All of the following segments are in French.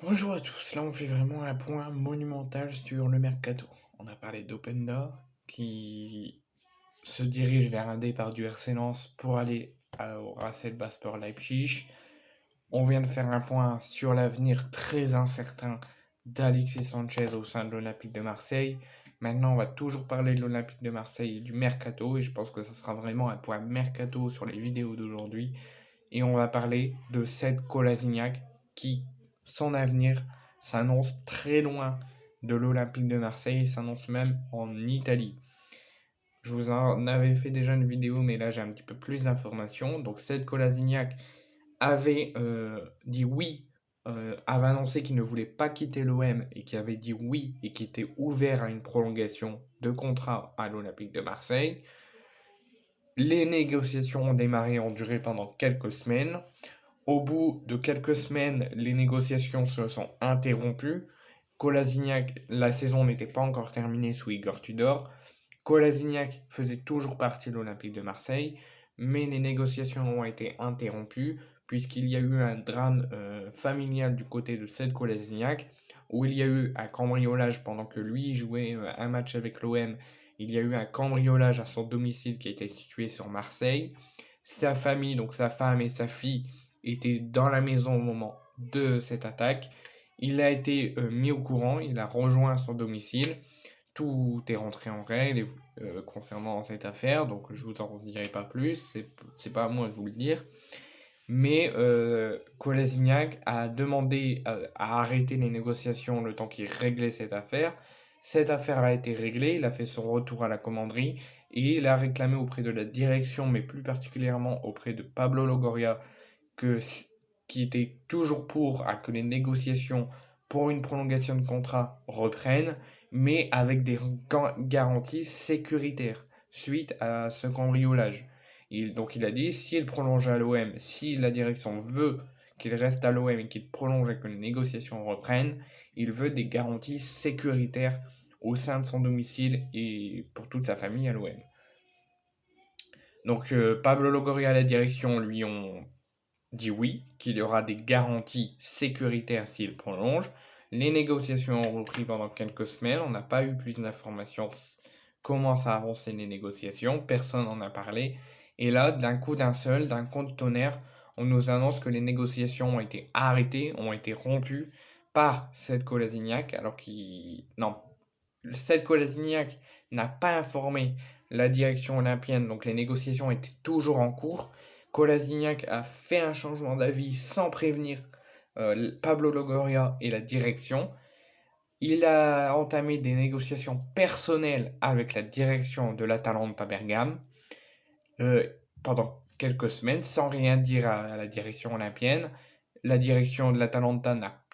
Bonjour à tous, là on fait vraiment un point monumental sur le mercato. On a parlé d'Openda qui se dirige vers un départ du RC Lens pour aller au Racing Sport Leipzig. On vient de faire un point sur l'avenir très incertain d'Alexis Sanchez au sein de l'Olympique de Marseille. Maintenant, on va toujours parler de l'Olympique de Marseille et du mercato, et je pense que ça sera vraiment un point mercato sur les vidéos d'aujourd'hui. Et on va parler de Sead Kolasinac qui, son avenir, s'annonce très loin de l'Olympique de Marseille et s'annonce même en Italie. Je vous en avais fait déjà une vidéo, mais là j'ai un petit peu plus d'informations. Donc Sead Kolasinac avait dit oui, avait annoncé qu'il ne voulait pas quitter l'OM et qui avait dit oui et qui était ouvert à une prolongation de contrat à l'Olympique de Marseille. Les négociations ont démarré et ont duré pendant quelques semaines. Au bout de quelques semaines, les négociations se sont interrompues. Kolasinac, la saison n'était pas encore terminée sous Igor Tudor. Kolasinac faisait toujours partie de l'Olympique de Marseille, mais les négociations ont été interrompues puisqu'il y a eu un drame familial du côté de Sead Kolasinac, où il y a eu un cambriolage pendant que lui jouait un match avec l'OM. Il y a eu un cambriolage à son domicile qui était situé sur Marseille. Sa famille, donc sa femme et sa fille, étaient dans la maison au moment de cette attaque. Il a été mis au courant, il a rejoint son domicile. Tout est rentré en règle concernant cette affaire, donc je vous en dirai pas plus, c'est pas à moi de vous le dire. Mais Kolasinac a demandé à arrêter les négociations le temps qu'il réglait cette affaire. Cette affaire a été réglée, il a fait son retour à la commanderie et il a réclamé auprès de la direction, mais plus particulièrement auprès de Pablo Longoria, que, qui était toujours pour à que les négociations pour une prolongation de contrat reprennent, mais avec des garanties sécuritaires suite à ce cambriolage. Donc il a dit, s'il prolonge à l'OM, si la direction veut qu'il reste à l'OM et qu'il prolonge et que les négociations reprennent, il veut des garanties sécuritaires au sein de son domicile et pour toute sa famille à l'OM. Donc Pablo Longoria et la direction lui ont dit oui, qu'il y aura des garanties sécuritaires s'il prolonge. Les négociations ont repris pendant quelques semaines, on n'a pas eu plus d'informations comment ça avançait les négociations, personne n'en a parlé. Et là, d'un coup d'un seul, d'un coup de tonnerre, on nous annonce que les négociations ont été arrêtées, ont été rompues par Sead Kolasinac, alors qu'il... Non, Sead Kolasinac n'a pas informé la direction olympienne, donc les négociations étaient toujours en cours. Kolasinac a fait un changement d'avis sans prévenir Pablo Longoria et la direction. Il a entamé des négociations personnelles avec la direction de l'Atalanta Bergame euh, pendant quelques semaines sans rien dire à la direction olympienne. La direction de l'Atalanta n'a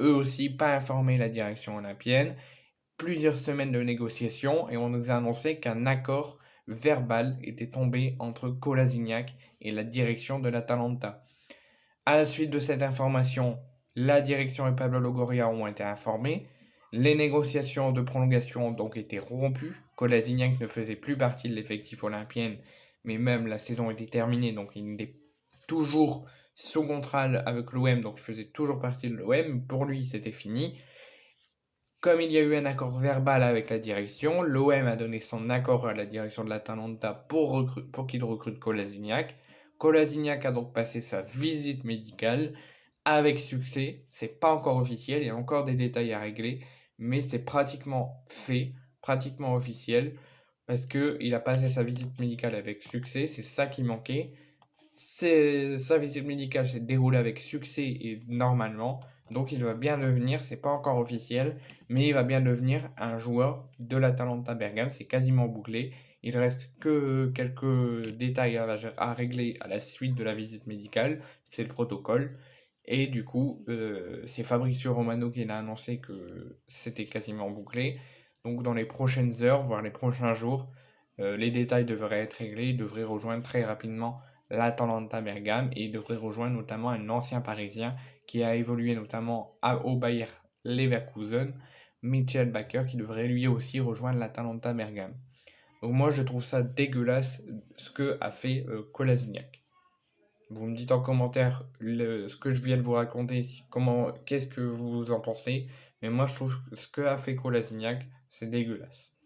eux aussi pas informé la direction olympienne. Plusieurs semaines de négociations et on nous a annoncé qu'un accord verbal était tombé entre Kolasinac et la direction de l'Atalanta. À la suite de cette information, la direction et Pablo Longoria ont été informés. Les négociations de prolongation ont donc été rompues. Kolasinac ne faisait plus partie de l'effectif olympien, mais même la saison était terminée, donc il était toujours sous contrat avec l'OM, donc il faisait toujours partie de l'OM. Pour lui, c'était fini. Comme il y a eu un accord verbal avec la direction, l'OM a donné son accord à la direction de l'Atalanta pour qu'il recrute Kolasinac. Kolasinac a donc passé sa visite médicale avec succès. C'est pas encore officiel, il y a encore des détails à régler, mais c'est pratiquement fait, pratiquement officiel, parce qu'il a passé sa visite médicale avec succès, c'est ça qui manquait. Sa visite médicale s'est déroulée avec succès et normalement, donc il va bien devenir, c'est pas encore officiel, mais il va bien devenir un joueur de l'Atalanta Bergame, c'est quasiment bouclé. Il reste que quelques détails à régler à la suite de la visite médicale, c'est le protocole. Et du coup, c'est Fabrizio Romano qui l'a annoncé que c'était quasiment bouclé. Donc dans les prochaines heures, voire les prochains jours, les détails devraient être réglés, il devrait rejoindre très rapidement l'Atalanta Bergame et il devrait rejoindre notamment un ancien Parisien qui a évolué notamment au Bayer Leverkusen, Mitchell Baker, qui devrait lui aussi rejoindre l'Atalanta Bergame. Donc moi je trouve ça dégueulasse ce que a fait Kolasinac. Vous me dites en commentaire ce que je viens de vous raconter, qu'est-ce que vous en pensez. Mais moi, je trouve que ce que a fait Kolasinac, c'est dégueulasse.